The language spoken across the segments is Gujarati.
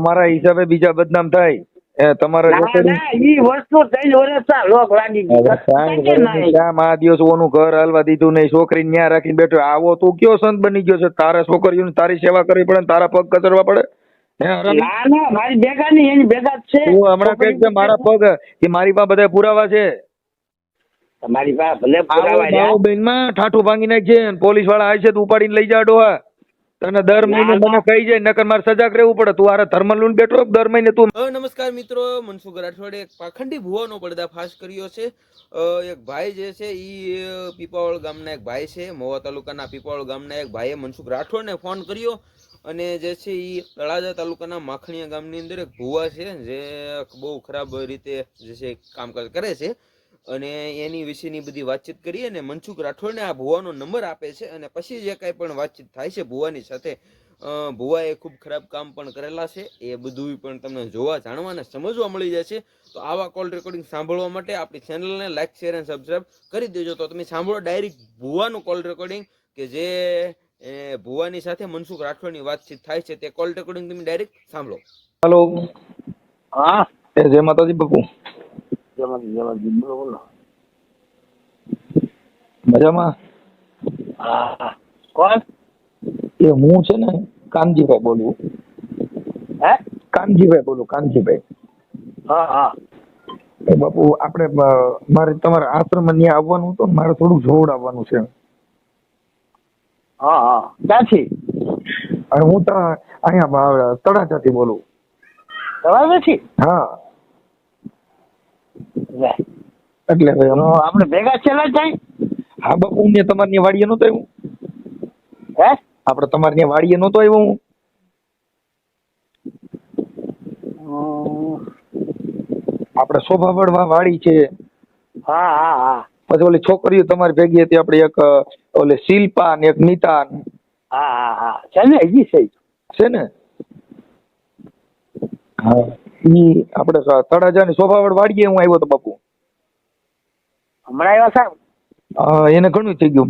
તમારા હિસાબે બીજા બદનામ થાય. તમારા ઈ વસ્તુ 3 વર્ષ લોક લાગી ગઈ. ક્યાં મા દિવસ ઓનું ઘર હાલવા દીધું નહીં, છોકરીને ન્યા રાખીને બેઠો. આવો તું કયો સંત બની ગયો છે? તારા છોકરીઓને તારી સેવા કરવી પડે ને તારા પગ કચરવા પડે? ના મારી ભેગા નહીં, એની ભેગા જ છે. તું હમણાં કઈક છે મારા પગ એ મારી પાસે બધા પુરાવા છે. તમારી પાસે ભલે પુરાવા છે. બેન માં ઠાઠું ભાંગી નાખજે, પોલીસ વાળા આવે છે તો ઉપાડીને લઈ જા ડોહા. તને દર મહિને મને કહી જાય, નકર મારે સજાગ રહેવું પડે. તું આરે થર્મલ લૂન બેઠો દર મહિને તું. નમસ્કાર મિત્રો, મનસુખ રાઠોડે એક પાખંડી ભુવાનો પર્દાફાશ કર્યો છે. એક ભાઈ જે છે ઈ પીપાવાળ ગામના એક ભાઈ છે, મહુવા તાલુકાના પીપાવાળ ગામના એક ભાઈએ મનસુખ રાઠોડને ફોન કર્યો અને જે છે ઈ તળાજા તાલુકાના માખણીયા ગામની અંદર એક ભુવા છે જે બહુ ખરાબ રીતે જે છે કામકાજ કરે છે અને એની વિશેની બધી વાતચીત કરીએ અને મનસુખ રાઠોડને આ ભુવાનો નંબર આપે છે અને પછી જે કાંઈ પણ વાતચીત થાય છે ભુવાની સાથે, ભુવાએ ખૂબ ખરાબ કામ પણ કરેલા છે, એ બધું પણ તમને જોવા જાણવા અને સમજવા મળી જાય છે. તો આવા કોલ રેકોર્ડિંગ સાંભળવા માટે આપણી ચેનલને લાઈક, શેર અને સબસ્ક્રાઈબ કરી દેજો. તો તમે સાંભળો ડાયરેક્ટ ભુવાનું કોલ રેકોર્ડિંગ કે જે ભુવાની સાથે મનસુખ રાઠોડની વાતચીત થાય છે, તે કોલ રેકોર્ડિંગ તમે ડાયરેક્ટ સાંભળો. હેલો. હા, જય માતાજી બકુ. બોલો. મજામાં? હા. કોણ? એ હું છે ને કાનજીભાઈ બોલું. હે? કાનજીભાઈ બોલું, કાનજીભાઈ. હા હા. એ બાપુ આપણે મારે તમારા આશ્રમ ત્યાં આવવાનું હતું, મારે થોડું જોડ આવવાનું છે. હા હા. ક્યાંથી? અને હું તો અહીંયા તળાજાથી બોલું. તળાજાથી? હા. એટલે આપણે ભેગા છેલ્લા જાય. હા બાપુ, ને તમારી વાડીએ નતો આવ્યું? હે? આપણે તમારી ત્યાં વાડીએ નતો આવ્યો હું? આપણે શોભાવડ વાડી છે. હા હા હા. પછી ઓલી છોકરીઓ તમારી ભેગી હતી, આપણે એક ઓલી શિલ્પા ને એક નીતા. હા હા હા. છે ને, હજી છે ને? હા, ઈ આપણે તળાજાની શોભાવડ વાડીએ હું આવ્યો તો બાપુ. હમણાં આવ્યા સાહેબ? એને ઘણું થઈ ગયું,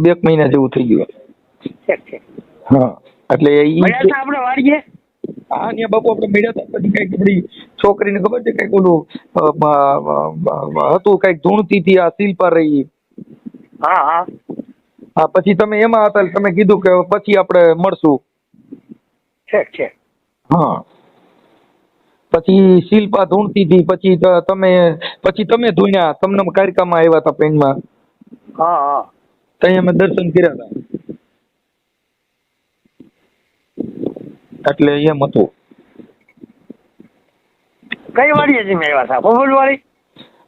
2 મહિના જેવું થઈ ગયું. હા, એટલે આપણે વાડીએ. હા, ને બાપુ આપણે મળ્યા હતા. પછી કઈક આપણી છોકરીને ખબર છે કઈક ઓલું હતું, કઈક ધૂણતી હતી આ શિલ્પા રહી. હા હા હા, પછી તમે એમાં હતા, તમે કીધું કે પછી આપણે મળશું. છે. હા, પછી શિલ્પા ધૂણતી હતી, પછી તમે ધૂણ્યા, તમને કાર્યક્રમમાં આવ્યા હતા પેનમાં. હા હા. ત્યાં અમે દર્શન કર્યા હતા. એટલે એમ હતું. કઈ વાડી હતી મેં આવ્યા હતા? ફોફળ વાળી?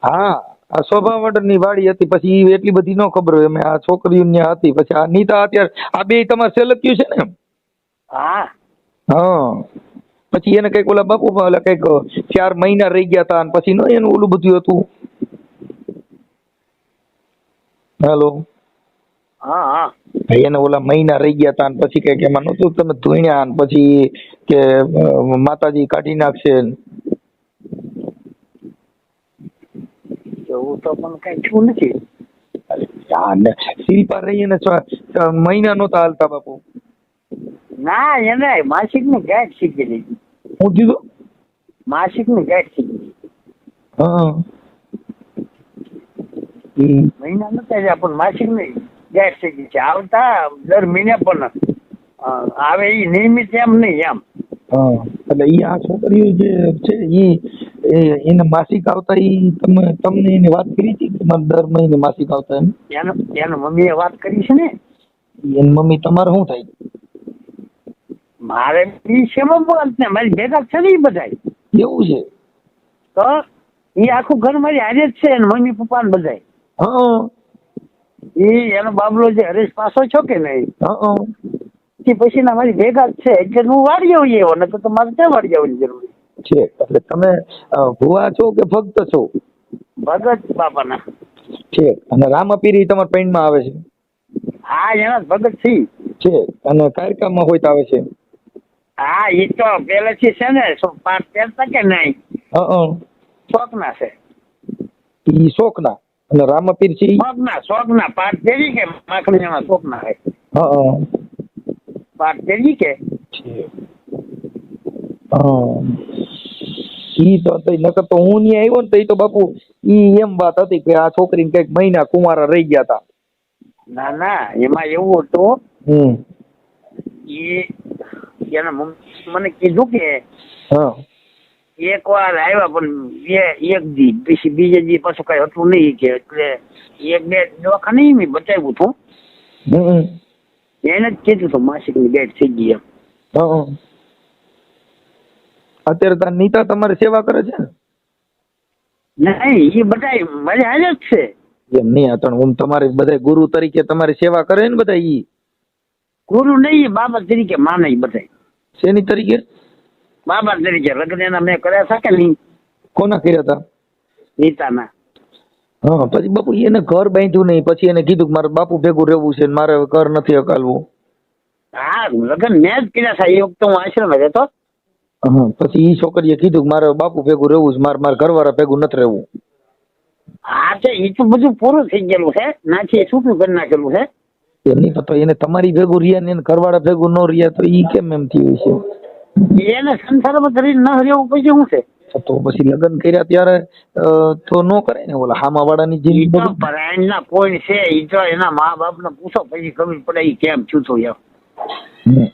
હા, આ શોભાવડની વાડી હતી. પછી એટલી બધી ન ખબર હોય, અમે આ છોકરીઓ ત્યાં હતી. પછી આ નીતા અત્યારે આ બે તમારે સેલક્યું છે ને? હા હા. પછી એને કઈક ઓલા બાપુ ઓલા કઈક 4 મહિના રહી ગયા હતા, પછી નો એનું ઓલું બધું હતું. હેલો. હા હા. એને ઓલા મહિના રહી ગયા હતા, પછી કઈક એમાં નતું તમે ધોઈણ્યા, પછી કે માતાજી કાઢી નાખશે. એવું તો પણ કઈ થયું નથી. શિલ્પા રહી ને મહિના નહોતા હાલતા બાપુ. ના, એને માસિક ની ગાંઠ શીખી લીધી. હું કીધું? માસિક ની ગાંઠ શીખી. હા. મહિના નતા જ્યાં પણ માસિક ની ગાંઠ શીખી છે. આવતા દર મહિને પણ આવે, એ નિયમિત એમ નહીં એમ. હા, એટલે ઈ આ છોકરીઓ જે છે એને માસિક આવતા, તમને એને વાત કરી હતી કે દર મહિને માસિક આવતા એમ? એનો મમ્મી એ વાત કરી છે ને. એની મમ્મી તમારે શું થાય? મારે ઈ સેમાં બોલત ને મારી ભેગા છે ને એ બધા. એવું છે? તો એ આખું ઘર મારી હારે જ છે, મમ્મી પપ્પા ને બધા. હા. એનો બાબલો જે હરેશ પાસો છો કે નહીં? હા. પછી ના મારી ભેગા જ છે, એટલે હું વાડી આવું એવો, નકર તો મારે ક્યાં વાડી આવવાની જરૂર છે? એટલે તમે ભુવા છો કે ભક્ત છો? ભગત બાપાના છે. અને રામાપીરી તમારા પૈણમાં આવે છે? હા, એના ભગત છે. અને કાર્યક્રમમાં હોય તો આવે છે? હા, એ તો પેલેથી છે ને, પાઠ પહેરતા કે નહીં? શોખના છે. ઈ શોખના. અને રામાપીર છે શોખના પાઠ ફેરી કે માખણીયામાં શોખના છે. પાઠ ફેરી કે હા ઈ તો નકર તો હું નહીં આવ્યો ને તો ઈ તો બાપુ ઈ એમ વાત હતી કે આ છોકરીને કઈક મહિના કુંવારા રહી ગયા હતા. ના ના, એમાં એવું હતું એ એના મમ્મી મને કીધું કે હા એક વાર આવ્યા પણ એક દી પછી બીજે દી પાછું કઈ હતું નહીં કે એટલે એક બે દવાખાને મેં બતાવ્યું હતું. એને જ કીધું હતું માસિકની ડેટ થઈ ગઈ એમ. હા અત્યારે તાર નીતા તમારી સેવા કરે છે ને? નહીં, એ બધા મારી હારે જ છે. એમ નહીં અતણ હું તમારે બધા ગુરુ તરીકે તમારી સેવા કરે ને બધા ઈ ગુરુ નહીં, બાબા તરીકે માને બધા. શેની તરીકે? બાબા તરીકે લગ્ન એના મેં કર્યા હતા કે નહીં? કોના કર્યા હતા? નીતાના. હા પછી બાપુ એને ઘર બાંધ્યું નહીં, પછી એને કીધું કે મારે બાપુ ભેગું રહેવું છે ને મારે હવે ઘર નથી હકાલવું. હા લગ્ન મેં જ કર્યા હતા એ વખતે હું આશ્રમ રહેતો. હા પછી ઈ છોકરીએ કીધું કે મારે બાપુ ભેગું રહેવું છે, મારે ઘરવાળા ભેગું નથી રહેવું. હા તો એ તો બધું પૂરું થઈ ગયેલું છે, નાથી છૂટું કરી નાખેલું છે. એમ નહીં પતો એને તમારી ભેગું રહ્યા ને એને ઘરવાળા ભેગું ન રહ્યા તો ઈ કેમ એમ થયું છે? એને સંસારમાં કરીને ન રહેવું પછી શું છે? તો પછી લગ્ન કર્યા ત્યારે તો ન કરે ને ઓલા હામા વાળાની ઈ જિંદગી તો પરાયણના કોઈ છે, ઈ તો એના મા બાપ ને પૂછો પછી ખબર પડે ઈ કેમ છૂટું એમ.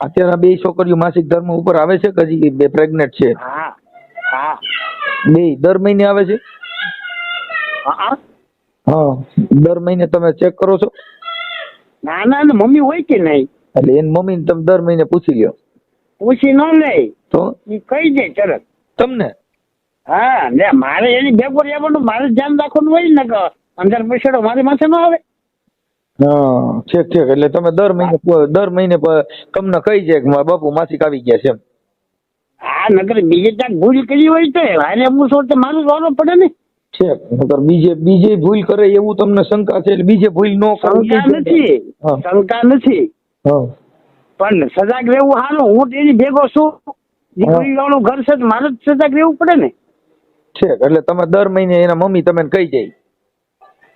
અત્યારે આ બે છોકરીઓ માસિક ધર્મ ઉપર આવે છે કે હજી બે પ્રેગ્નેન્ટ છે? હા હા બે દર મહિને આવે છે? હા. હા દર મહિને તમે ચેક કરો છો? ના ના ને મમ્મી હોય કે નહીં? એટલે એની મમ્મીને તમે દર મહિને પૂછી લ્યો. પૂછી ન લે તો ઈ કહી દે તરત. તમને? હા ને મારે એની ભેગું રહેવાનું, મારે ધ્યાન રાખવાનું હોય ને કે અંદર પૈસા મારી માથે ન આવે. હા ઠીક ઠીક એટલે તમે દર મહિને તમને કહી જાય કે મારા બાપુ માસિક આવી ગયા છે એમ? હા નકર બીજે ક્યાંક ભૂલ કરી હોય તો હારે હું શું તો મારું જોવાનું પડે ને. ઠીક નકર બીજે ભૂલ કરે એવું તમને શંકા છે એટલે બીજે ભૂલ ન શંકા નથી, શંકા નથી, પણ સજાગ રહેવું સારું. હું તેની ભેગો છું, દીકરી વાળું ઘર છે તો મારે જ સજાગ રહેવું પડે ને. ઠીક એટલે તમે દર મહિને એના મમ્મી તમને કહી જાય?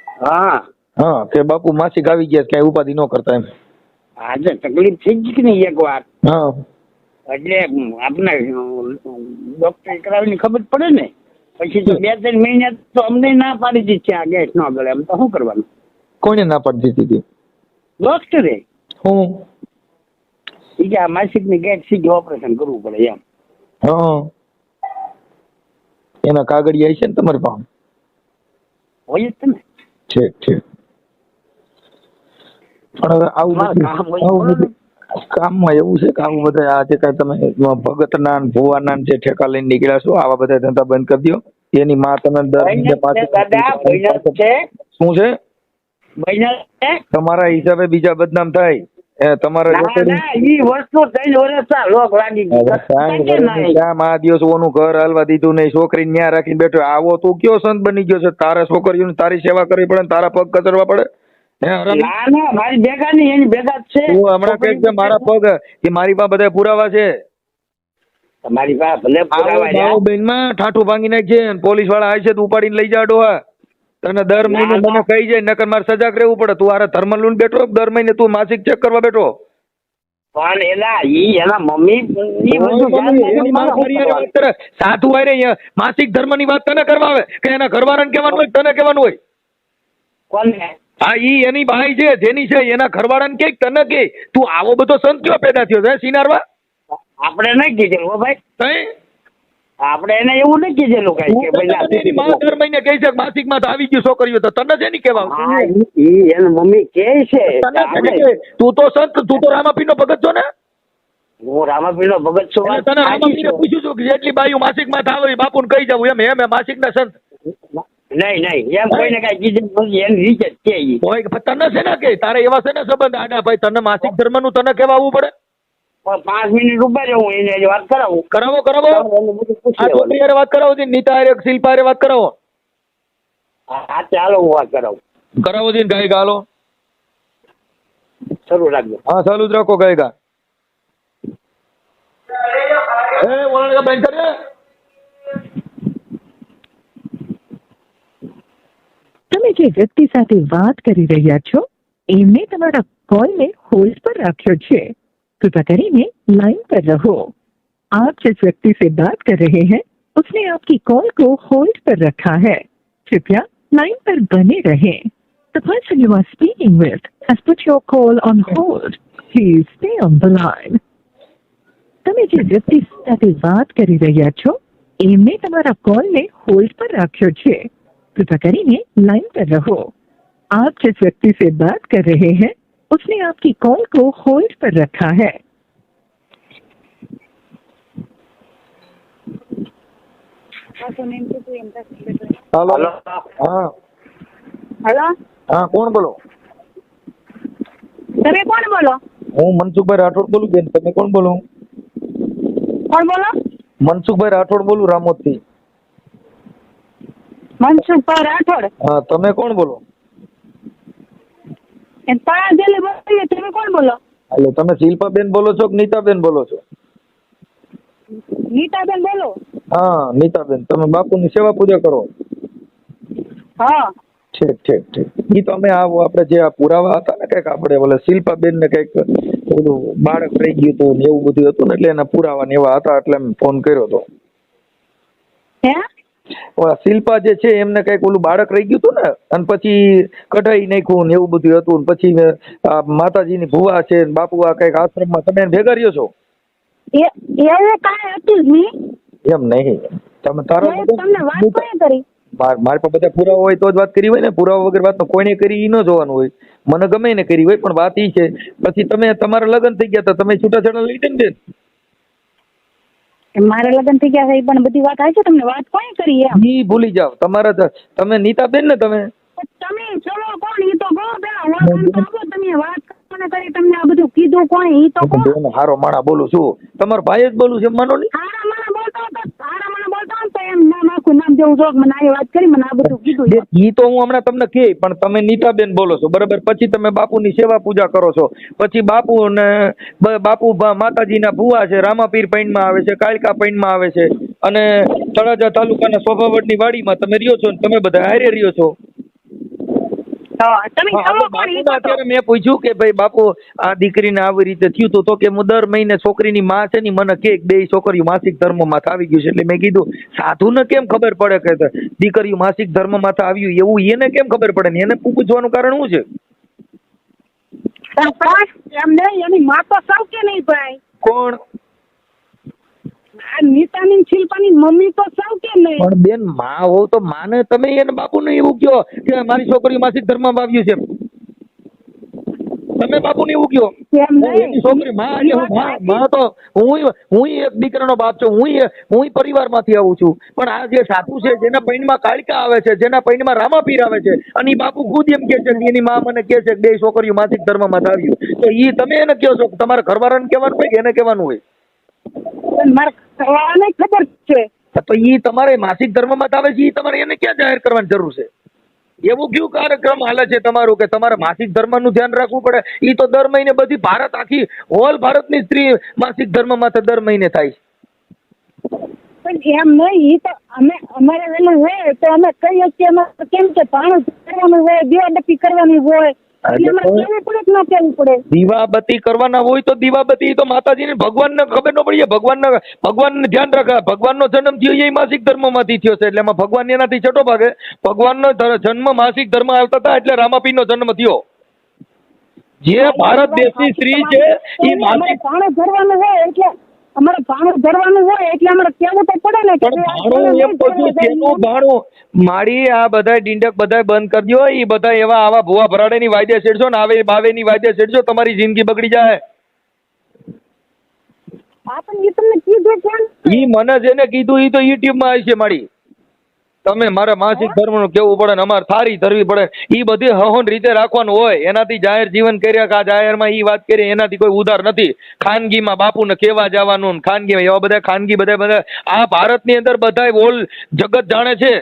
હા હા કે બાપુ માસિક આવી ગયા, કઈ ઉપાધિ ન કરતા એમ? આજે તકલીફ થઈ ગઈ કે નહીં એક વાર, હા એટલે આપણે ડોક્ટર કરાવીને ખબર પડે ને. પછી તો 2-3 મહિના તો અમને ના પાડી દીધી છે આ ગેસ ન ગળે, એમ તો શું કરવાનું? કોને ના પાડી દીધી? ડોક્ટરે. હું ઈ કે આ માસિકની ગેસ સીધી ઓપરેશન કરવું પડે એમ. હા એના કાગળિયા છે ને તમારી પાસે? હોય જ ને. ઠીક ઠીક પણ હવે આવું બધું કામમાં એવું છે કે આવું બધા આજે કાંઈ તમે ભગતના ને ભુવાના જે ઠેકા લઈને નીકળ્યા છો આવા બધા ધંધા બંધ કરી દો. એની માં તમે શું છે તમારા હિસાબે બીજા બદનામ થાય તમારા ઈ વસ્તુ 3 વર્ષ લોક લાગી ક્યાં મા દિવસોનું ઘર હાલવા દીધું નહીં, છોકરી ન્યા રાખીને બેઠો. આવો તું કયો સંત બની ગયો છે? તારા છોકરીઓને તારી સેવા કરવી પડે, તારા પગ કચરવા પડે? મારી ભેગા નહીં, એની ભેગા જ છે. તું હમણાં કઈક છે મારા પગ કે મારી પાસે બધા પુરાવા છે. તમારી પાસે ભલે પુરાવા બેન માં ઠાઠું ભાંગી નાખજે, પોલીસ વાળા આવે છે તો ઉપાડીને લઈ જા ડોહા. તને દર મહિને મને કહી જાય નકર મારે સજાગ રહેવું પડે. તું આરે થર્મલ લૂન બેઠો દર મહિને તું માસિક ચેક કરવા બેઠો? પણ એના મમ્મી સાધુ વાયરે માસિક ધર્મ ની વાત તને કરવા આવે કે એના ઘરવાળાને કહેવાનું હોય તને કહેવાનું હોય? કોને? હા ઈ એની ભાઈ છે જેની છે એના ઘરવાળાને કે તને કે તું આવો બધો સંત કયો પેદા થયો છે સિનારવા? આપણે નહીં કીધેલું હો ભાઈ, તઈ આપણે એને એવું નહીં કીધેલું કઈ કે ભાઈ દર મહિને કહી છે માસિક માં તો આવી ગયું છોકરીઓ તો તને છે નહીં કહેવા? એના મમ્મી કે છે તું તો સંત, તું તો રામાપીર નો ભગત છો ને? હું રામાપીર નો ભગત છું. તને રામાપીરે પૂછ્યું છું કે જેટલી બાયું માસિક માં થાવે બાપુ ને કહી જવું એમ માસિક ના સંત? નહીં એમ કોઈને કઈ કીધું એની રીતે જ કે ઈ. તને છે ને કે તારે એવા છે ને સંબંધ આડા ભાઈ તને માસિક ધર્મ નું તને કેવા આવવું પડે? 5 મિનિટ ઉભા રહે, હું એને વાત કરાવું. કરાવો આ છોકરી હારે વાત કરાવો છે, નીતા હારે શિલ્પા હારે વાત કરાવો. હા ચાલો હું વાત કરાવું. કરાવો છે ગાય ગાલો શરૂ રાખજો. હા ચાલુ જ રાખો ગાય ગા. ઓળણ બંધ કરે. તમે જે વ્યક્તિ સાથે વાત કરી રહ્યા છો એમને તમારા કોલને હોલ્ડ પર રાખ્યો છે. કૃપા કરીને લાઈન પર રહો. आप जिस व्यक्ति से बात कर रहे हैं उसने आपकी कॉल को होल्ड पर रखा है। कृपया लाइन पर बने रहें। The person you are speaking with has put your call on hold. Please stay on the line. તમે જે વ્યક્તિ સાથે વાત કરી રહ્યા છો એમને તમારા કોલને હોલ્ડ પર રાખ્યો છે। कृपया કરીને लाइन पर रहो। आप जिस व्यक्ति से बात कर रहे हैं उसने आपकी कॉल को होल्ड पर रखा है। હાલો હા હેલો, હા કોણ બોલો? તમે કોણ બોલો? હું મનસુખભાઈ રાઠોડ બોલું બેન, તમે કોણ બોલો? કોણ બોલો? મનસુખભાઈ રાઠોડ બોલું રામોદથી। મનસુખભાઈ રાઠોડ। હા તમે કોણ બોલો? એ પાળાદેલી બોલીએ, તમે કોણ બોલો? એટલે તમે શિલ્પાબેન બોલો છો કે નીતાબેન બોલો છો? નીતાબેન બોલો। હા નીતાબેન, તમે બાપુની સેવા પૂજા કરો? હા ઠીક ઠીક ઠીક। ઈ તો અમે આપણે જે આ પુરાવા હતા ને કંઈક આપણે ઓલે શિલ્પાબેન ને કંઈક ઓલું બાળક રહી ગયું હતું ને એવું બધું હતું ને એટલે એના પુરાવા ને એવા હતા એટલે મેં ફોન કર્યો હતો। હે ઓલા શિલ્પા જે છે એમને કંઈક ઓલું બાળક રહી ગયું હતું ને અને પછી કઢાઈ નાખ્યું ને એવું બધું હતું ને પછી આ માતાજીની ભુવા છે ને બાપુ આ કંઈક આશ્રમમાં તમે એને ભેગા રહ્યો છો? એવું કાંઈ હતું જ નહીં। એમ નહીં, તમે તારા તમને વાત કોણે કરી? મારી પાસે બધા પુરાવા હોય તો જ વાત કરી હોય ને, પુરાવા વગર વાત કોઈને કરી ઈ ન જોવાનું હોય। મને ગમે એને કરી હોય પણ વાત ઈ છે પછી તમે તમારા લગ્ન થઈ ગયા તો તમે છૂટાછેડા લઈ દે ને બેન? મારા લગ્ન થઈ ગયા છે એ પણ બધી વાત આવી છે, તમને વાત કોણે કરી એમ? ઈ ભૂલી જાવ, તમારા તમે નીતાબેન ને તમે તમે ચલો કોણ ઈ તો કહો પેલા તમે વાત કોને કરી, તમને આ બધું કીધું કોણે ઈ તો કહો। બેન હારો માણા બોલું છું, તમારો ભાઈ જ બોલું છે માનો નહીં? હારા મને બોલતો હતો તો એમ નામ આખું નામ જેવું જોક મને આ વાત કરી, મને આ બધું કીધું। ઈ તો હું હમણાં તમને કહે પણ તમે નીતાબેન બોલો છો બરાબર, પછી તમે બાપુની સેવા પૂજા કરો છો, પછી બાપુ ને બાપુ માતાજીના ભુવા છે, રામાપીર પૈણમાં આવે છે, કાળકા પૈણમાં આવે છે અને તળાજા તાલુકાના શોભાવડની વાડીમાં તમે રહ્યો છો ને તમે બધા હારે રહ્યો છો। તમે ચલો કોણ ઈ તો અત્યારે મેં પૂછ્યું કે ભાઈ બાપુ આ દીકરીને આવી રીતે થયું હતું તો કે હું દર મહિને છોકરીની માં છે ને મને કે બે છોકરીઓ માસિક ધર્મમાં આવી ગયું છે, એટલે મેં કીધું સાધુને કેમ ખબર પડે કે દીકરીઓ માસિક ધર્મમાં આવ્યું એવું એને કેમ ખબર પડે ને એને પૂછવાનું કારણ શું છે? એમ નહીં, એની માં તો સૌ કે નહીં ભાઈ? કોણ? નીતાની શિલ્પાની મમ્મી તો સૌ કે નહીં? પણ બેન માં હોવ તો માને તમે એને બાપુને એવું કહો કે મારી છોકરી માસિક ધર્મમાં આવ્યું છે, તમે બાપુને એવું કહો? એમ નહીં, એની છોકરી માં તો હું એક દીકરાનો બાપ છું, હું પરિવારમાંથી આવું છું, પણ આ જે સાધુ છે જેના પૈણમાં કાળકા આવે છે, જેના પૈણમાં રામાપીર આવે છે અને ઈ બાપુ ખુદ એમ કે છે કે એની માં મને કે છે કે બે છોકરીઓ માસિક ધર્મમાં આવ્યું, તો ઈ તમે એને કહો છો? તમારા ઘરવાળાને કહેવાનું હોય કે એને કહેવાનું હોય? મારા ઘરવાળાને ખબર છે તો ઈ તમારે માસિક ધર્મમાં આવે છે, ઈ તમારે એને ક્યાં જાહેર કરવાની જરૂર છે? એવું કયું કાર્યક્રમ હાલે છે તમારું કે તમારે માસિક ધર્મનું ધ્યાન રાખવું પડે? ઈ તો દર મહિને બધી ભારત આખી હોલ ભારતની સ્ત્રી માસિક ધર્મમાં તો દર મહિને થાય છે। પણ એમ નહીં, ઈ તો અમારે વેલું હોય તો અમે કહીએ છીએ કેમ કે પાણી કરવાનું હોય, દીવાબત્તી કરવાની હોય, એટલે અમારે કેવું પડે કે ના કેવું પડે? દીવાબત્તી કરવાના હોય તો દીવાબત્તી તો માતાજીને ભગવાનને ખબર ન પડી, ભગવાનને ધ્યાન રાખે, ભગવાનનો જન્મ થયો એ માસિક ધર્મમાંથી થયો છે એટલે એમાં ભગવાન એનાથી છટો ભાગે, ભગવાનનો જન્મ માસિક ધર્મ આવતા હતા એટલે રામાપીરનો જન્મ થયો। જે ભારત દેશની સ્ત્રી છે એ માસિક પાણી ભરવાનું હોય એટલે અમારે ભાણું ભરવાનું હોય એટલે અમારે કેવું તો પડે ને કે ભાણું એમ પૂછ્યું તેનું ભાણું મારી આ બધા ડીંડક બધા બંધ કરી દો, એ બધા એવા આવા ભુવા ભરાડેની વાયદે છેડશો ને આવે બાવેની વાયદે છેડશો તમારી જિંદગી બગડી જાય। આપણને તમને કીધું કોણ? ઈ મને જેને કીધું ઈ તો યુટ્યુબ માં આવી છે મારી, તમે મારા માસિક ધર્મનું કેવું પડે ને અમારે થારી ધરવી પડે, ઈ બધી હહોન રીતે રાખવાનું હોય, એનાથી જાહેર જીવન કર્યા કે આ જાહેરમાં ઈ વાત કરી એનાથી કોઈ ઉધાર નથી। ખાનગીમાં બાપુને કેવા જવાનું, ખાનગીમાં એવા બધા ખાનગી બધા આ ભારતની અંદર બધા ઓલ જગત જાણે છે।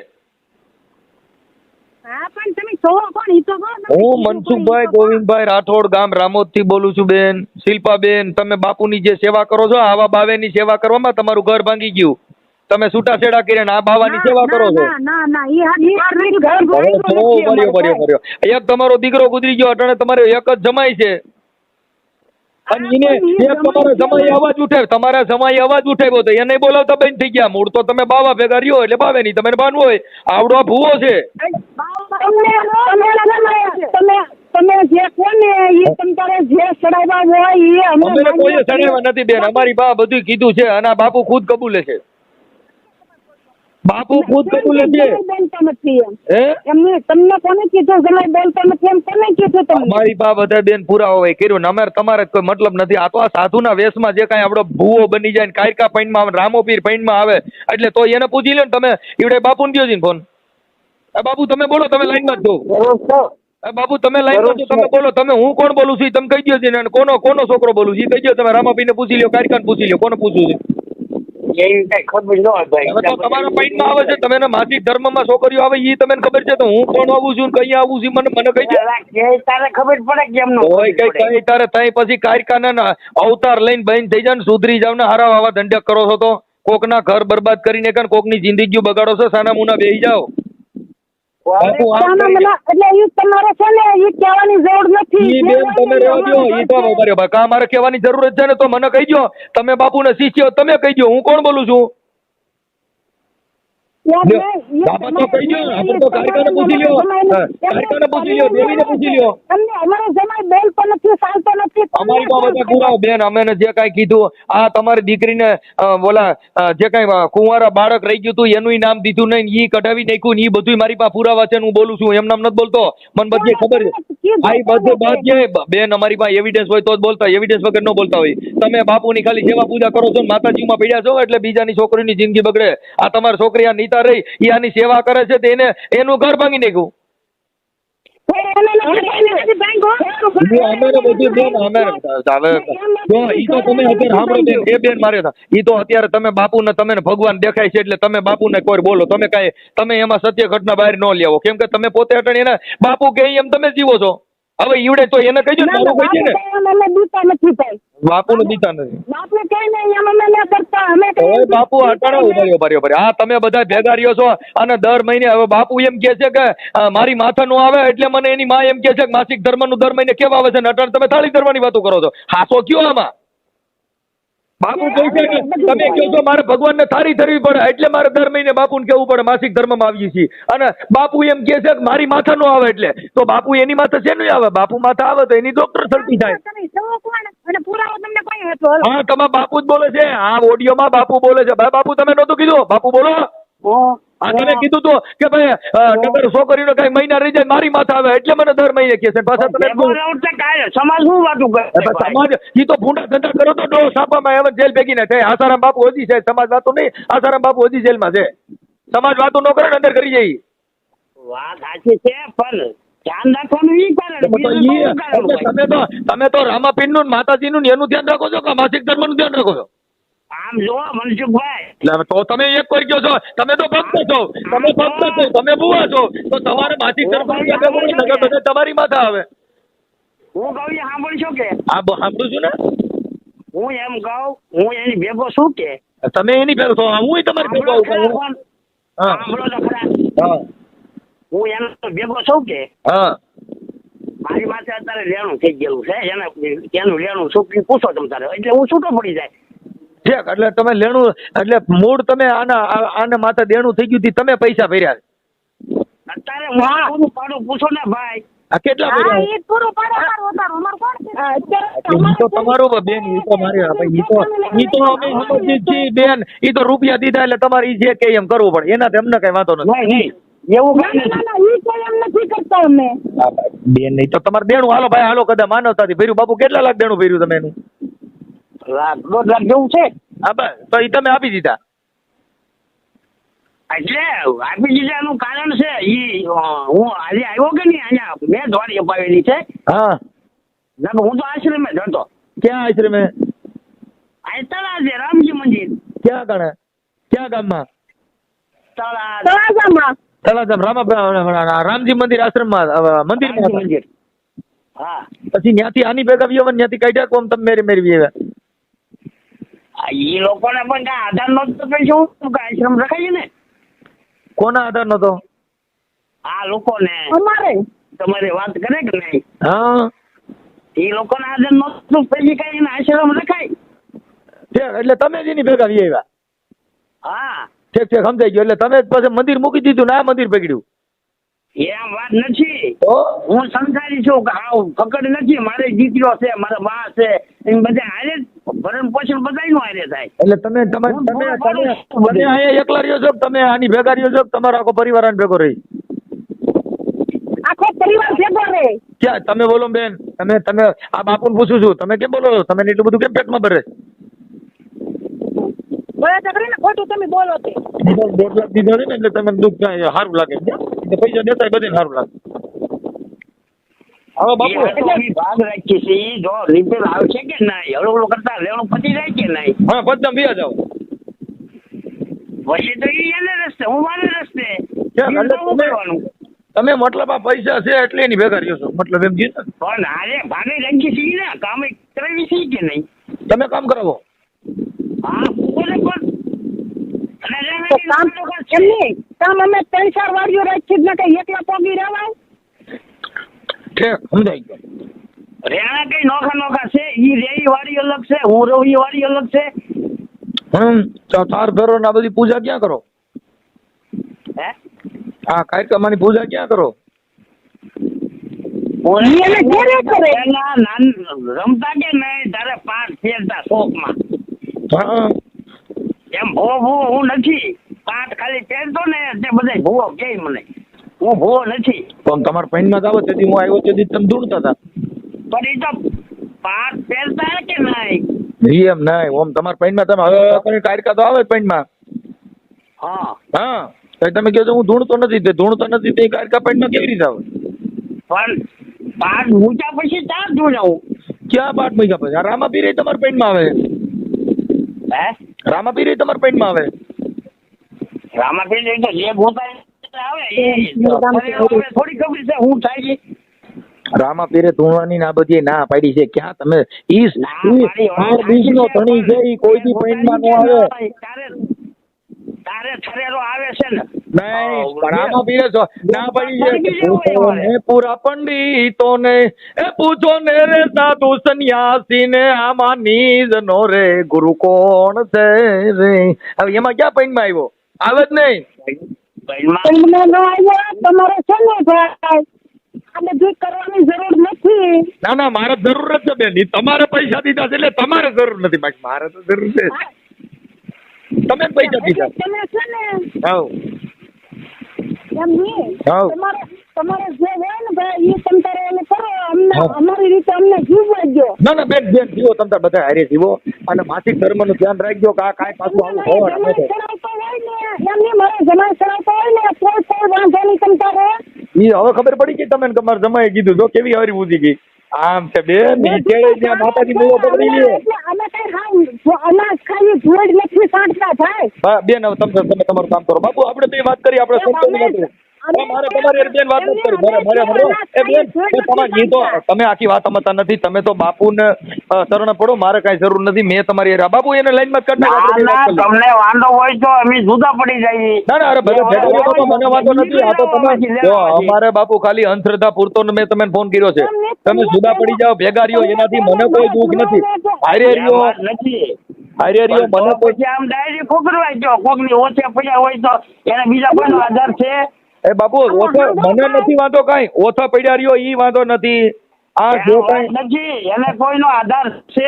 હા પણ તમે છો કોણ ઈ તો કહો? હું મનસુખભાઈ ગોવિંદભાઈ રાઠોડ, ગામ રામોદથી બોલું છું બેન। શિલ્પાબેન, તમે બાપુની જે સેવા કરો છો આવા બાવેની સેવા કરવામાં તમારું ઘર ભાંગી ગયું, તમે છૂટાછેડા કરીને આ બાવાની સેવા કરો છો। એક તમારો દીકરો ગુજરી ગયો, અટાણે તમારે એક જ જમાય છે, અને એને એક તમારા જમાઈ અવાજ ઉઠાવ્યો, તમારા જમાઈ અવાજ ઉઠાવ્યો તો એને બોલાવતા બંધ થઈ ગયા. મૂળ તો તમે બાવા ભેગા રહ્યો એટલે બાવે નહીં, તમે બાનવું હોય. આવડો આ ભૂવો છે. તમે જે કહો ને એ તમારે જે ચડાવ્યા હોય એ અમે કોઈ સડાવ્યા નથી બેન. અમારી બા બધું કીધું છે અને આ બાપુ ખુદ કબૂલે છે. બાપુ ખુદ કબૂલે છે. બોલતા નથી હે એમને તમને કોને કીધું જમાઈ બોલતા નથી એમ કોને કીધું તમને? અમારી બા બધા બેન પુરાવા હોય કર્યું ને અમારે તમારે કોઈ મતલબ નથી. આ તો આ સાધુના વેશમાં જે કાંઈ આપણો ભૂવો બની જાય ને કાયકા પૈણમાં આવે, રામોપીર પૈણમાં આવે એટલે તો એને પૂછી લો ને તમે. ઈવડે બાપુને દ્યો છે ને ફોન. બાપુ તમે બોલો, તમે લાઈનમાં જ છો. બાપુ તમે લાઈનમાં છો, તમે બોલો. તમે હું કોણ બોલું છું તમે કહી દો છે ને કોનો છોકરો બોલું છું કહી દો. તમે રામાપીને પૂછી લો, કાયકાને પૂછી લો, કોને પૂછવું છે. એવી કઈ ખબર ન હોય ભાઈ. હવે તો તમારા પૈણમાં આવે છે, તમે માસિક ધર્મમાં છોકરીઓ આવે એ તમને ખબર છે તો હું કોણ આવું છું ને કઈ આવું છું મને કહી દો. તારે ખબર પડે કે એમનો હોય કઈ તારે તઈ પછી કાયકાના અવતાર લઈને બંધ થઈ જાય ને સુધરી જાવ ને હારા આવા ધંધા કરો છો તો કોકના ઘર બરબાદ કરીને કાન કોકની જિંદગી બગાડો છો. સાના મુના બેહી જાઓ. બાપુ આમ કરી દો. એટલે એ તમારે છે ને એ કહેવાની જરૂર નથી. ઈ બેન તમે રહેવા દો. ઈ તો બરાબર ભાઈ કા મારે કહેવાની જરૂર જ છે ને તો મને કહી દો. તમે બાપુને શિષ્ય તમે કહી દો. હું કોણ બોલું છું? બાપા તો કહી દો. આપણે તો કાયકાને પૂછી લ્યો, કાયકાને પૂછી લ્યો, દેવીને પૂછી લ્યો. તમને અમારો જમાઈ બોલતો નથી, ચાલતો નથી. અમારી તો બધા પુરાવો બેન. અમે જે કાંઈ કીધું આ તમારી દીકરીને બોલા જે કાંઈ કુંવારા બાળક રહી ગયું હતું એનું નામ દીધું નહીં, ઈ કઢાવી નાખ્યું ને ઈ બધું મારી પાસે પુરાવા છે. હું બોલું છું એમ નામ નથી બોલતો. મને બધી ખબર છે. આ બધે બાદ બેન અમારી પાસે એવિડન્સ હોય તો જ બોલતા, એવિડન્સ વગર ન બોલતા હોય. તમે બાપુની ખાલી સેવા પૂજા કરો છો, માતાજીમાં પડ્યા છો એટલે બીજાની છોકરીની જિંદગી બગડે. આ તમારી છોકરી આ નીતા રહી એ આની સેવા કરે છે તો એનું ઘર ભાંગી નાખ્યું. અત્યારે તમે બાપુને તમે ભગવાન દેખાય છે એટલે તમે બાપુને કોઈ બોલો. તમે એમાં સત્ય ઘટના બહાર ન લેવો કેમ કે તમે પોતે અટણ એને બાપુ કે એમ તમે જીવો છો. હવે ઈવડે તો એને કહી દો ને મારું કહી દે ને બાપુને દીતા નથી. હવે બાપુ અટાણો ઉભર્યો. હા તમે બધા ભેગા રહ્યો છો અને દર મહિને હવે બાપુ એમ કે છે કે મારી માથા નો આવે એટલે મને એની માં એમ કે છે કે માસિક ધર્મનું દર મહિને કેવા આવે છે ને અટાણ તમે થાળી ધરવાની વાતો કરો છો. હાસો કયો આમાં? બાપુ કહે છે કે તમે કહો છો મારે ભગવાનને થાળી ધરવી પડે એટલે મારે દર મહિને બાપુને કેવું પડે માસિક ધર્મમાં આવીએ છીએ. અને બાપુ એમ કે છે કે મારી માથા નો આવે એટલે તો બાપુ એની માથા શેનું આવે? બાપુ માથા આવે તો એની ડોક્ટર થતી થાય. હા તમારા બાપુ જ બોલે છે. આ ઓડિયોમાં બાપુ બોલે છે. ભાઈ બાપુ તમે નહોતું કીધું? બાપુ બોલો. હા તમે કીધું તો કે ભાઈ નગર છોકરીનો કઈ મહિના રહી જાય મારી માથા આવે એટલે મને દર મહિને કે છે. પાછા તમે સમાજ શું વાતું કરે? સમાજ ઈ તો ભૂંડા ધંધા કરો તો ડો સાપામાં એમ જેલ ભેગી ના થાય. આસારામ બાપુ હજી છે, સમાજ વાતો નહીં. આસારામ બાપુ હજી જેલમાં છે. સમાજ વાતો ન કરે ને અંદર કરી જાય. વાત સાચી છે પણ ધ્યાન રાખવાનું ઈ કારણ. તમે તો રામાપીરનું માતાજીનું એનું ધ્યાન રાખો છો કે માસિક ધર્મનું ધ્યાન રાખો છો? આમ જો મનસુખભાઈ તો તમે એક કરી ગયો છો. તમે તો ભક્ત છો, તમે ભક્ત છો, તમે બુવા છો તો તમારે માસિક ધર્મ તમારી માથા આવે. હું કહું સાંભળશો કે? હા સાંભળું છું ને. હું એમ કહું હું એની ભેગો છું કે તમે એની ભેગો છો? હું તમારી ભેગો આવું. હા હું એનો ભેગો છું કે હા મારી માથે અત્યારે લેણું થઈ ગયેલું છે. એનું લેણું છોકરી પૂછો તમે તારે એટલે હું છૂટો પડી જાય. ઠીક એટલે તમે લેણું એટલે મૂળ તમે આના માથે દેણું થઈ ગયું તમે પૈસા ભર્યા અત્યારે હું પાડું પૂછો ને ભાઈ. આ કેટલા ભર્યા? ઈ તો તમારું બેન. ઈ તો મારી ઈ તો અમે સમજીએ છીએ બેન. ઈ તો રૂપિયા દીધા એટલે તમારે ઈ જે કે એમ કરવું પડે. એનાથી અમને કઈ વાંધો નથી. નહીં એવું કઈ બેન નહીં તો તમારે દેણું હાલો ભાઈ હાલો કદાચ માનવતાથી ભર્યું. બાપુ કેટલા લાખ દેણું ભર્યું તમે એનું? $1.5 લાખ જેવું છે. હા બસ તો એ તમે આપી દીધા. એટલે આપી દીધાનું કારણ છે ઈ હું આજે આવ્યો કે નહીં અહીંયા મેં દોડી અપાવેલી છે. હા હું તો આશ્રમે જ હતો. ક્યાં આશ્રમે? આ તળાવ છે રામજી મંદિર. ક્યાં કણે? ક્યાં ગામમાં? તળાજામ રામજી મંદિર આશ્રમમાં મંદિર. હા પછી ત્યાંથી આની ભેગા વ્યવન ત્યાંથી કાઢ્યા કોમ તમે મેરી મેરી આવ્યા. એ લોકોને પણ આધાર નતો શું આશ્રમ રખાય ને? કોના આધાર નતો? આ લોકોને તમારે વાત કરે કે નહીં? હા એ લોકોના આદર નહોતું પછી કઈ એના આશ્રમ રખાય. ઠીક, એટલે તમે જ એની ભેગા વી આવ્યા. હા, ઠીક ઠીક, સમજાઈ ગયું. એટલે તમે જ પછી મંદિર મૂકી દીધું ને આ મંદિર પકડ્યું. એમ વાત નથી. તો હું સમજાવી છું કે હા ફકડ નથી, મારે દીકરો છે, મારા બા છે, એમ બધા હારે ભરણ પોષણ બધાયનું હારે થાય. એટલે તમે તમે તમે તમે અહીંયા એકલા રહ્યો છો કે તમે આની ભેગા રહ્યો છો કે તમારો આખો પરિવાર આની ભેગો રહી? આખો પરિવાર ભેગો રહે. ક્યાં તમે બોલો બેન, તમે તમે આ બાપુને પૂછું છું, તમે કેમ બોલો છો? તમે એટલું બધું કેમ પેટમાં ભરે? બોલા ને ખોટું તમે બોલો તે. 2 લાખ દીધા છે ને એટલે તમને દુઃખ થાય, સારું લાગે. એટલે પૈસા દેતા બધાને સારું લાગે. હવે બાપુ એ તો અમે ભાગ રાખીએ છીએ. જો રિપેર આવશે કે નહીં, હળવું કરતા લેણું પતી જાય કે નહીં, હા પદ્મ વ્યા જાઓ. પછી તો એ એને રસ્તે, હું મારે રસ્તે. કેમ? એટલે શું કરવાનું? તમે મતલબ આ પૈસા છે એટલે એની ભેગા રહ્યો છો, મતલબ એમ કીધું ને? પણ હારે ભાગે રાખીએ છીએ ને, કામ કરાવી છીએ કે નહીં? તમે કામ કરાવો. હા, બોલે પણ. અને તો કામ એમ નહીં, કામ અમે 3-4 વાડીઓ રાખી જ ને કઈ એકલા પોગી રહેવાય. ઠીક, સમજાઈ ગયો. રેણા કઈ નોખા નોખા છે. ઈ રેઈ વાળી અલગ છે, હું રહું ઈ વાળી અલગ છે. તો તાર ભરો ને આ બધી પૂજા ક્યાં કરો? હે? આ કાયકામાની પૂજા ક્યાં કરો? એને ઘેરે કરે. પેલા રમતા કે નહીં તારે 5 ફેરતા શોખમાં. હા, એમ ભૂવો હું નથી. 5 ખાલી પહેરતો ને તે બધા ભૂવો કે મને, હું ભૂવો નથી. તો તમારા પૈનમાં જ આવો તેથી હું આવ્યો તેથી તમે ધૂણતા હતા. પણ એ તો 5 પહેરતા કે નહીં? જી એમ નહીં, ઓમ તમારા પૈનમાં તમે હવે કોઈ કાયકા તો આવે પૈનમાં. હા, હા, તો તમે કહો છો હું ધૂણતો નથી, તે ધૂણતો નથી તે કાયકા પૈનમાં કેવી રીતે આવે? પણ 5 ઊંચા પછી ચાર જોડાવું. ક્યાં 5 મહિના પછી? આ રામાપીરે તમારા પૈનમાં આવે. હે? રામાપીરે તમારા પૈનમાં આવે. રામાપીર તો જે ગોતા આવે એ થોડી ખબર છે હું થાય છે. રામાપીરે ધૂણવાની ના બધી ના પાડી છે. ક્યાં તમે ઈ બીજનો ધણી છે ઈ કોઈ દી પૈનમાં ન આવે. તારે થરેલો આવે છે ને. નહીં, રામાપીરે ના પાડી છે કે પૂછો ને પૂરા પંડિતોને, એ પૂછો ને રે સાધુ સંન્યાસી ને આમાં નીજ નો રે ગુરુ કોણ છે રે. હવે એમાં ક્યાં પૈનમાં આવ્યો? આવે જ નહીં. તમને ન આવ્યો તમારે છે ને ભાઈ, આ બધું કરવાની જરૂર નથી. ના ના, મારે જરૂર જ છે બેન. ઈ તમારે પૈસા દીધા છે એટલે તમારે જરૂર નથી, બાકી મારે તો જરૂર છે. તમે જ પૈસા દીધા. તમે છે ને હાઉ એમ નહીં, હાઉ. તમારે જે હોય ને ભાઈ એ તમ તારે એને કરો. અમને હા. અમારી રીતે અમને જીવવા દો. ના ના બેન, બેન જીવો, તમે તાર બધા હારે જીવો અને માસિક ધર્મનું ધ્યાન રાખજો કે આ કાંઈ પાછું આવું હોવા ના દે. ચડાવતો હોય ને એમની મારે જમાઈ ચડાવતો હોય ને કોઈ વાંધો નહીં તમ તારે. ઈ હવે ખબર પડી ગઈ તમને કે તમારા જમાએ કીધું તો કેવી હારી બુદ્ધિ ગઈ. આમ છે બેન, ઈ કેળે ત્યાં માતાજી મૂળો પકડી લે. એટલે અમે કઈ હાવ અનાજ ખાઈ ધોડ નથી સાંટતા ભાઈ. હા બેન, હવે તમે તમારું કામ કરો. બાપુ આપણે બે વાત કરી, આપણે સંતોની વાત કરી. મારે તમારી હારે બેન વાત નથી કરી. મારે એ બેન તમારે ઈ તો તમે આખી વાત સમજતા નથી. તમે તો બાપુને શરણ પડો, મારે કાંઈ જરૂર નથી. મેં તમારી હારે બાપુ એને લાઈનમાં જ કાઢી નાખો. ના, તમને વાંધો હોય તો અમે જુદા પડી જઈએ. ના ના, અરે બધા ભેગા રહ્યો તો મને વાંધો નથી. આ તો તમે જો અમારે બાપુ ખાલી અંધશ્રદ્ધા પૂરતો મેં તમને ફોન કર્યો છે. તમે જુદા પડી જાઓ, ભેગા રહ્યો, એનાથી મને કોઈ દુઃખ નથી. હારે રહ્યો, નથી હારે રહ્યો, મને કોઈ. પછી આમ ડાયરી ફોકરવાય જો કોકની ઓછે પડ્યા હોય તો એને બીજા કોઈનો આધાર છે. એ બાપુ ઓછો મને નથી વાંધો કાંઈ. ઓછા પડ્યા રહ્યો ઈ વાંધો નથી. આ જો કાંઈ નથી, એને કોઈનો આધાર છે.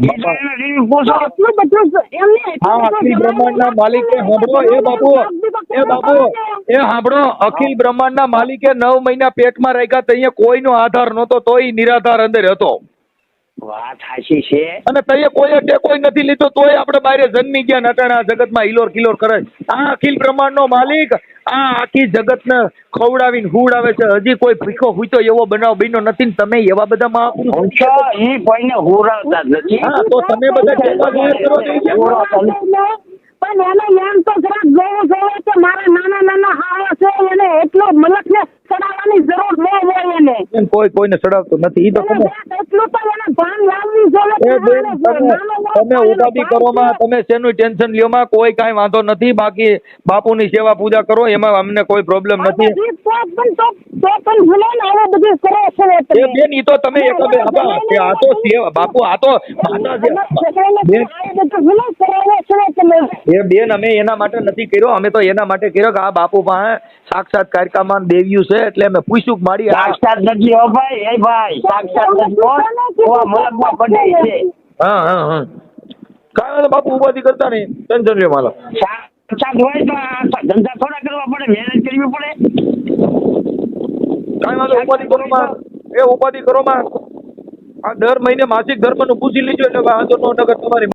બીજો એને રીત પૂછો. એટલું બધું એમ નહીં. આ અખિલ બ્રહ્માંડના માલિકે સાંભળો, એ બાપુ એ સાંભળો, અખિલ બ્રહ્માંડના માલિકે 9 મહિના પેટમાં રાખ્યા તો અહીંયા કોઈનો આધાર નહોતો, તોય નિરાધાર અંદર હતો. વાત સાચી છે. અને તઈએ કોઈ ટેકોય નથી લીધો, તોય આપણે બહાર જન્મી ગયા નટાણા જગતમાં હિલોર કિલોર કરે. આ અખિલ બ્રહ્માંડનો માલિક આ આખી જગતને ખવડાવીને હુવડાવે છે. હજી કોઈ ભીખો હુઈતો એવો બનાવ બન્યો નથી ને તમે એવા બધા મહાપુરુષ. ઈ કોઈને હુરાવતા જ નથી. હા, તો તમે બધા કેવા જાહેર કરો છો? પણ એને એમ તો જરાક જોવું જોઈએ કે મારા નાના નાના હાવા છે એને એટલો મલક ને ચડાવવાની જરૂર ન હોય એને. કોઈ કોઈને ચડાવતો નથી. ઈ તો તમે એટલું તો એને ભાન લાવવી જોઈએ એ કે બેન, નાનો બાપ તમે ઉપાધિ કરો માં, તમે શેનું ટેન્શન લ્યો માં, કોઈ કાંઈ વાંધો નથી. બાકી બાપુની સેવા પૂજા કરો, એમાં અમને કોઈ પ્રોબ્લેમ નથી. તો પણ ભલે ને આવું બધું કરો છો તમે. એ બેન, ઈ તો તમે એક બે આ તો સેવા બાપુ, આ તો માતા છે. બેન, એ બેન, અમે એના માટે નથી કર્યો, અમે તો એના માટે કર્યો કે આ બાપુ પાસે સાક્ષાત કારકામાં દેવ્યું છે, એટલે અમે પૂછ્યું કે મારી આ સાક્ષાત નથી હો ભાઈ, એ ભાઈ સાક્ષાત નથી હો, મલકમાં પડે છે. હા હા હા કાંઈ વાંધો બાપુ, ઉપાધિ કરતા નહીં, ટેન્શન લ્યો માલો. સાક્ષાત હોય તો આ ધંધા થોડા કરવા પડે, મહેનત કરવી પડે. કાંઈ વાંધો, ઉપાધિ કરો માં, એ ઉપાધિ કરો માં. આ દર મહિને માસિક ધર્મનું પૂછી લીધું એટલે વાંધો નો નગર તમારી